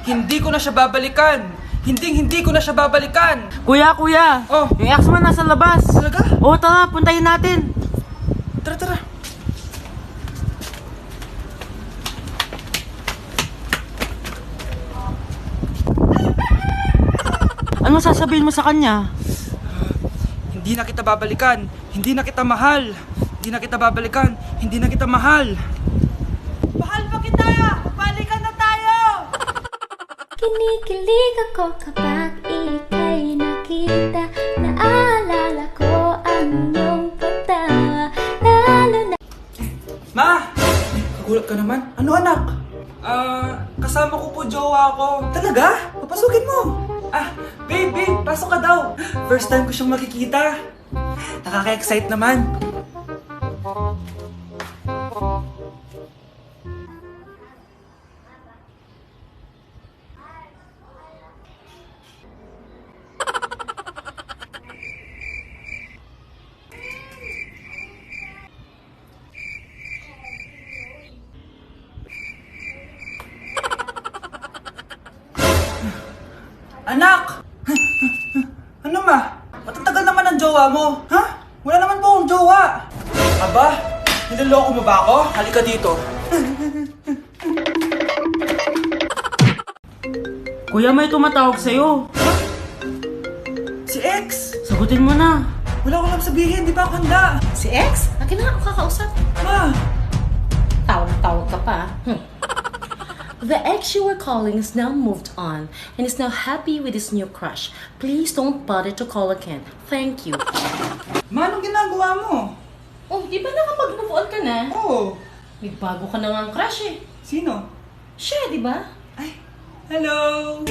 Hindi ko na siya babalikan. Hindi ko na siya babalikan. Kuya! Oh. Yung ex mo nasa labas! Talaga? Oo, tara, puntayin natin! Tara. Ano sasabihin mo sa kanya? Hindi na kita babalikan. Hindi na kita mahal. Hindi na kita babalikan. Hindi na kita mahal. Mahal pa kita! Balikan na tayo! Kinikilig ako kapag ika'y nakita. Naalala ko ang iyong pagtawa. Lalo na Ma! Kagulat ka naman. Ano anak? Kasama ko po jowa ko. Talaga? Papasukin mo. Babe, pasok ka daw. First time ko siyang makikita. Nakaka-excite naman. Anak! Ano ma? Matatagal naman ang jowa mo. Ha? Wala naman po akong jowa. Aba, niloloko mo ba ako? Halika dito. Kuya, may tumatawag sa'yo. Si X! Sagutin mo na. Wala ko lang sabihin, di ba ako handa? Si X? Akin na nga ako kakausap. Ma! Tawag ka pa. The ex you were calling is now moved on and is now happy with his new crush. Please don't bother to call again. Thank you. Ma, anong ginagawa mo? Oh, di ba nakapag-move on ka na? Oo. May bago ka na nga ang crush eh. Sino? Siya, di ba? Ay, hello!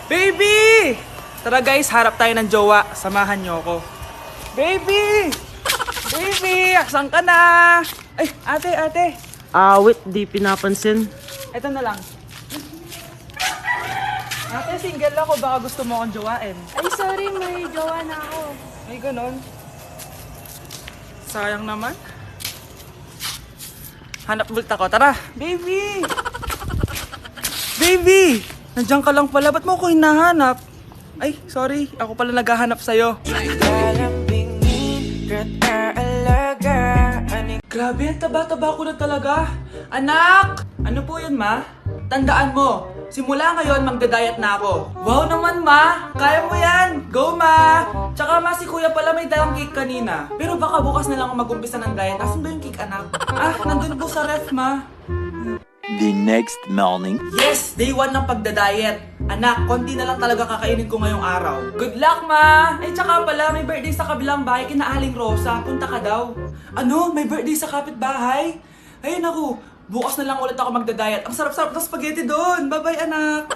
Baby! Tara guys, harap tayo ng jowa. Samahan niyo ako. Baby! Baby! Asan ka na? Ay, ate. Awit, di pinapansin. Ito na lang. Ate, single ako. Baka gusto mo akong jowain. Ay, sorry, may jowa na ako. Ay, ganon. Sayang naman. Hanap ulit ako. Tara! Baby! Baby! Nandiyan ka lang pala. Ba't mo ako hinahanap? Ay, sorry. Ako pala naghahanap sa'yo. Grabe, ang taba-taba ko na talaga. Anak! Ano po yun, ma? Tandaan mo, simula ngayon magdadayat na ako. Wow naman, ma! Kaya mo yan! Go, ma! Tsaka ma, si kuya pala may dalang cake kanina. Pero baka bukas na lang ako mag-umpisa ng diet. Asan ba yung cake, anak? Nandun po sa ref, ma. The next morning. Yes! Day 1 ng pagdadayet. Anak, konti na lang talaga kakainin ko ngayong araw. Good luck, ma! Ay, tsaka pala, may birthday sa kabilang bahay kina Aling Rosa. Punta ka daw. Ano? May birthday sa kapitbahay? Ay, naku. Bukas na lang ulit ako magdadayet. Ang sarap-sarap ng spaghetti doon. Bye-bye, anak.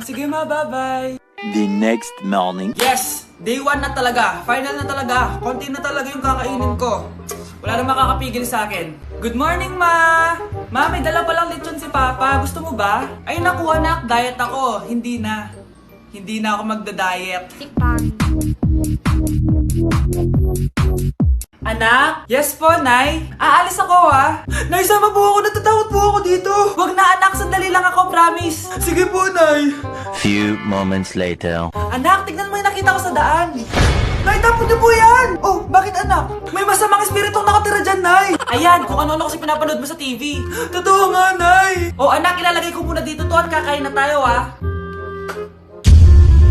Sige, ma. Bye-bye. The next morning. Yes! Day 1 na talaga. Final na talaga. Konti na talaga yung kakainin ko. Wala na makakapigil sa akin. Good morning, ma! Ma, may dala palang lechon si Papa. Gusto mo ba? Ay, naku, anak. Diet ako. Hindi na. Hindi na ako magda-diet. Anak? Yes po, Nay. Aalis ako, ha? Nay, sama po ako. Natatakot po ako dito. Wag na, anak. Sandali lang ako, promise. Sige po, Nay. Few moments later. Anak, tignan mo yung nakita ko sa daan. Nay, tapon niyo po yan! Oh, bakit anak? May masamang espiritong nakatira dyan, Nay! Ayan, kung ano-ano kasi pinapanood mo sa TV. Totoo nga, Nay! Oh, anak, ilalagay ko muna dito to at kakain na tayo, ha?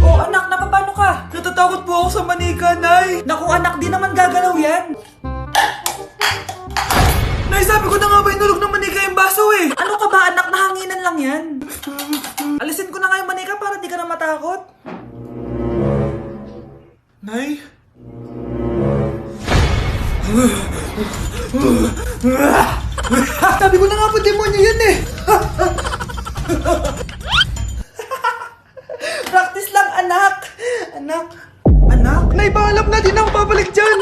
Oh, anak, napapano ka? Natatakot po ako sa manika, Nay! Naku, anak, di naman gagalaw yan! Nay, sabi ko na nga ba inulog ng manika yung baso, eh! Ano ka ba, anak? Nahanginan lang yan! Alisin ko na nga yung manika para di ka na matakot. Nay? Sabi ko na nga po, demonyo yan eh! Practice lang, anak! Anak? Nay, paalam na, di na ako babalik dyan!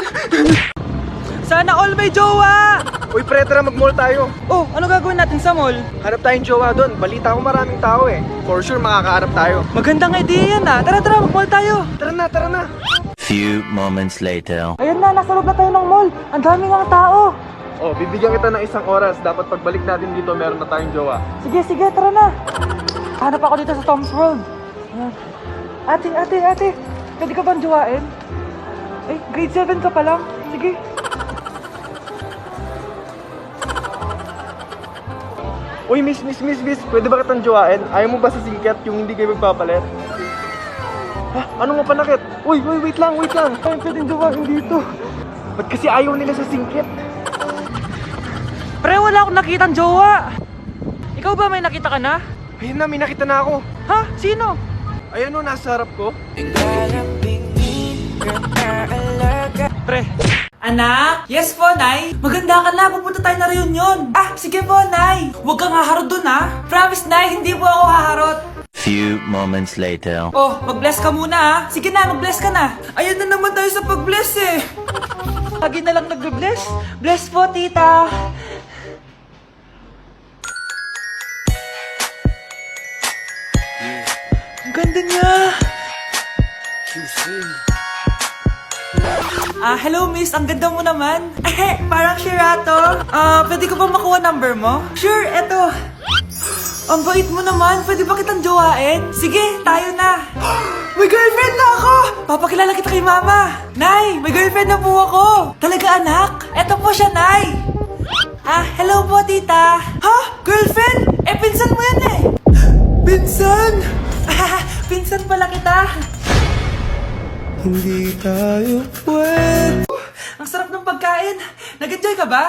Sana all may jowa! Uy, pre, tara mag-mall tayo. Oh, ano gagawin natin sa mall? Hanap tayong jowa doon. Balita ko maraming tao eh. For sure, makakahanap tayo. Magandang idea yan ah! Tara, mag-mall tayo! Tara na. Few moments later. Ayun na, nasa loob na tayo ng mall! Ang dami ng tao! Oh, bibigyan kita ng 1 oras. Dapat pagbalik natin dito, meron na tayong jowa. Sige, sige, tara na. Hanap ako dito sa Tom's World. Ayan. Ate, pwede ka bang jowain? Ay, grade 7 ka pa lang. Sige. Uy, miss, pwede ba kitang jowain? Ayaw mo ba sa singket yung hindi kayo magpapalit? Ha? Ano nga panakit? Uy, wait lang. Ay, pwedeng jowain dito. Ba't kasi ayaw nila sa singket? Pre, wala akong nakitang jowa. Ikaw ba may nakita ka na? Ayun na, may nakita na ako. Ha? Sino? Ayan o, nasa harap ko. Pre. Anak? Yes po, Nay. Maganda ka na. Pupunta tayo na reunion. Ah, sige po, Nay. Huwag kang haharot dun, ha? Promise, Nay, hindi po ako haharot. Few moments later. Oh, mag-bless ka muna, ha? Sige na, mag-bless ka na. Ayun na naman tayo sa pag-bless, eh. Lagi na lang nagbe-bless. Bless po, tita. Ang ganda niya. Hello miss, ang ganda mo naman. Parang Sherato. Pwede ko ba makuha number mo? Sure, eto. Ang bait mo naman, pwede ba kitang jowain? Sige, tayo na. May girlfriend na ako! Papakilala kita kay mama. Nay, may girlfriend na po ako. Talaga anak? Eto po siya, Nay. Hello po tita. Ha? Girlfriend? Pinsan mo yan eh. Pinsan? Pinsan pala kita. Hindi tayo pwede. Ang sarap ng pagkain. Nag-enjoy ka ba?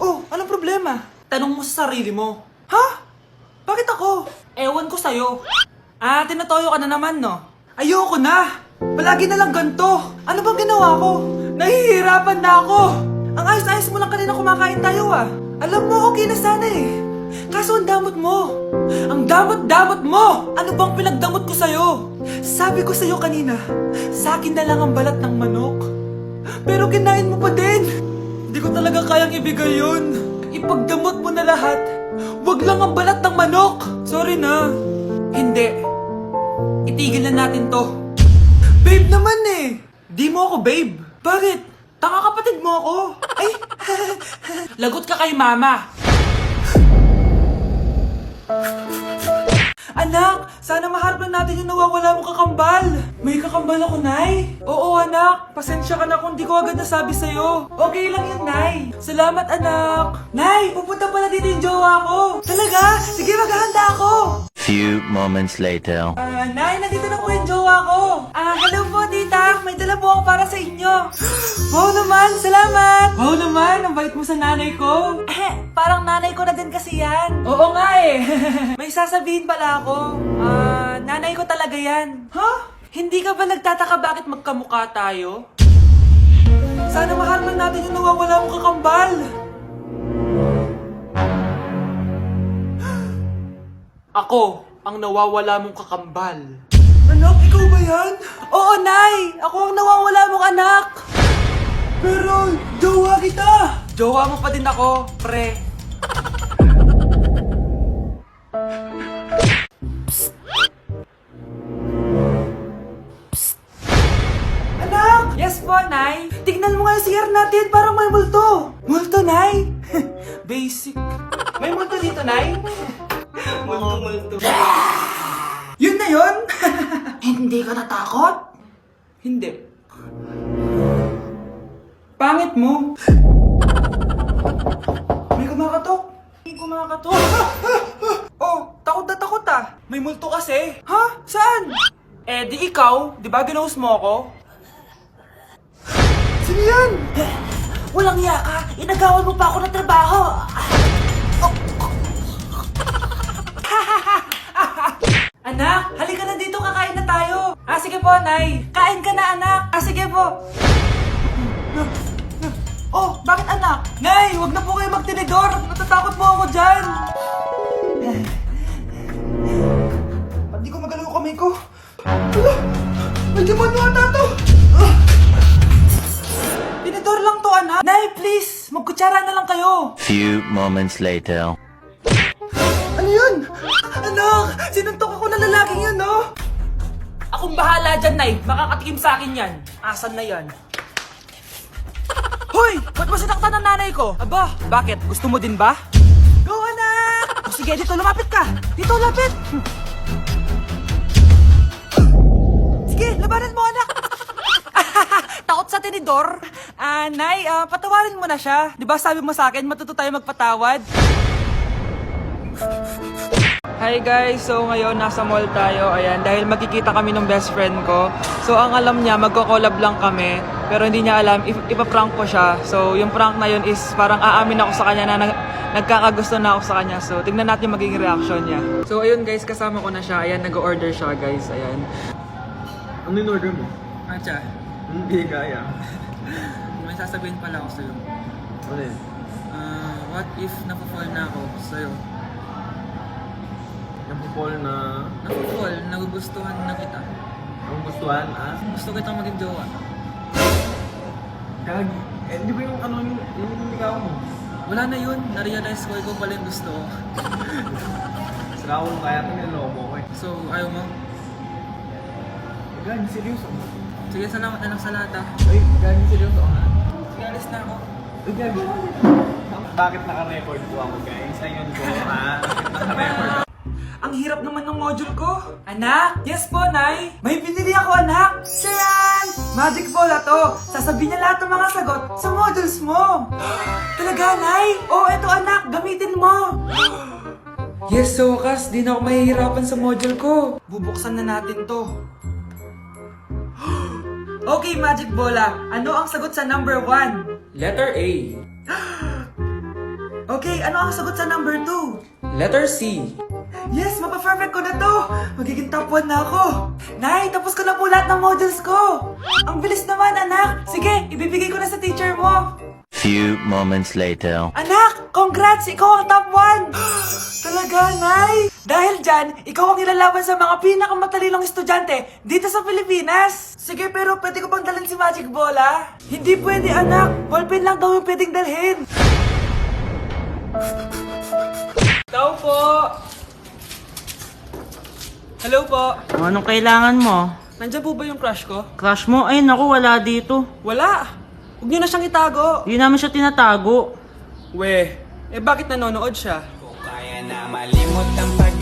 Oh, anong problema? Tanong mo sa sarili mo. Ha? Bakit ako? Ewan ko sa'yo. Tinatoyo ka na naman, no? Ayoko na. Palagi na lang ganito. Ano bang ginawa ko? Nahihirapan na ako. Ang ayos-ayos mo lang kanina kumakain tayo, Alam mo, okay na sana eh. Kaso ang damot mo. Ang damot-damot mo! Ano bang pinagdamot ko sa'yo? Sabi ko sa'yo kanina, sa akin na lang ang balat ng manok. Pero kinain mo pa din. Hindi ko talaga kayang ibigay yun. Ipagdamot mo na lahat. Wag lang ang balat ng manok. Sorry na. Hindi. Itigil na natin to. Babe naman eh. Di mo ako babe. Bakit? Tanga kapatid mo ako. Ay, lagot ka kay mama. Anak, sana maharap lang natin yung nawawala mong kakambal. May kakambal ako, Nay. Oo, anak. Pasensya ka na kung di ko agad nasabi sa'yo. Okay lang yun, Nay. Salamat, anak. Nay, pupunta pala dito yung jowa ko. Talaga? Sige, maghahanda ako. Few moments later. Nay, nandito na po yung jowa ko. Hello po, tita. May dala po ako para sa inyo. Wow naman, salamat. Wow naman, ang bait mo sa nanay ko. Parang nanay ko na din kasi yan. Oo nga eh. May sasabihin pala ako. Nanay ko talaga yan. Ha? Hindi ka ba nagtataka bakit magkamukha tayo? Sana mahal man natin yung nawawala mong kakambal. Ako, ang nawawala mong kakambal. Anak, ikaw ba yan? Oo, Nay! Ako ang nawawala mong anak! Pero, jowa kita! Jowa mo pa din ako, pre. Psst. Psst. Anak! Yes po, Nay. Tignan mo nga yung CR natin, parang may multo. Multo, Nay? Basic. May multo dito, Nay? Multo. Yun na yun? Hindi ka natakot? Hindi. Pangit mo. May kumakatok. Oh, takot na takot May multo kasi. Ha? Saan? Di ikaw. Di ba ginose mo ako? Sino yan? Walang iya ka. Inagawan mo pa ako ng trabaho. Anak, halika na dito, kakain na tayo. Sige po, Nay. Kain ka na, anak. Sige po. Oh, bakit anak? Nay, wag na po kayo magtinidor. Natatakot po ako dyan. Hindi ko magalaw kamay ko. Hala, may demonyo ata to. Tinidor lang to, anak. Nay, please, magkutsara na lang kayo. Few moments later. Ano yun? Anak, sinuntok ako na lalaking yun, no? Akong bahala dyan, Nay. Makakatikim sa akin yan. Asan na yan? Uy! Ba't mo sinaktan ng nanay ko? Aba, bakit? Gusto mo din ba? Go, anak! O sige, dito lumapit ka! Dito, lapit! Sige, labanan mo, anak! Takot sa tinidor? Nay, patawarin mo na siya. Di ba sabi mo sa akin, matuto tayo magpatawad? Hi guys, so ngayon nasa mall tayo, ayan, dahil magkikita kami ng best friend ko. So ang alam niya, magko-collab lang kami, pero hindi niya alam, ipaprank ko siya. So yung prank na yun is parang aamin ako sa kanya na nagkakagusto na ako sa kanya. So tignan natin yung magiging reaction niya. So ayun guys, kasama ko na siya, ayan, nag-order siya guys, ayan. Ano yung order mo? Acha, Hindi kaya. may sasabihin pala ako sa'yo. Ano yun? What if napafall na ako sa'yo? Napupol na... Napafall, nagugustuhan na kita. Ang gustuhan, ah? Gusto kitang maging jowa. Gagi. Eh, di ba yung ano yung ikaw mo? Wala na yun, na-realize ko, ikaw pala yung gusto ko. Sira ko kaya ito niloko ko eh. So, ayaw mo? Gagi, seryoso. Sige, salamat na lang sa lahat ah. Ay, gagi, seryoso ha? Sige, alis na ako. Ay, gagi. Bakit naka-record po ako guys? Ayun po ha? Naka-record. Ang hirap naman ng module ko. Anak? Yes po, Nay. May binili ako, anak. Siya yan! Magic Bola to. Sasabihin niya lahat ng mga sagot sa modules mo. Talaga, Nay? Oo, eto anak. Gamitin mo. Yes, so wakas. Di na ako mahihirapan sa module ko. Bubuksan na natin to. Okay, Magic Bola. Ano ang sagot sa number 1? Letter A. Okay, ano ang sagot sa number 2? Letter C. Yes, mapa-perfect ko na to! Magiging top 1 na ako! Nay, tapos ko na po lahat ng modules ko! Ang bilis naman, anak! Sige, ibibigay ko na sa teacher mo! Few moments later. Anak, congrats! Ikaw ang top 1! Talaga, Nay! Dahil dyan, ikaw ang ilalaban sa mga pinakamatalinong estudyante dito sa Pilipinas! Sige, pero pwede ko bang dalhin si Magic Bola? Hindi pwede, anak! Ballpen lang daw yung pwedeng dalhin! Tao po! Hello po! Anong kailangan mo? Nandiyan po ba yung crush ko? Crush mo? Ay, naku, wala dito. Wala! Huwag niyo na siyang itago! Di namin siya tinatago. Bakit nanonood siya? Kaya na malimot ang pag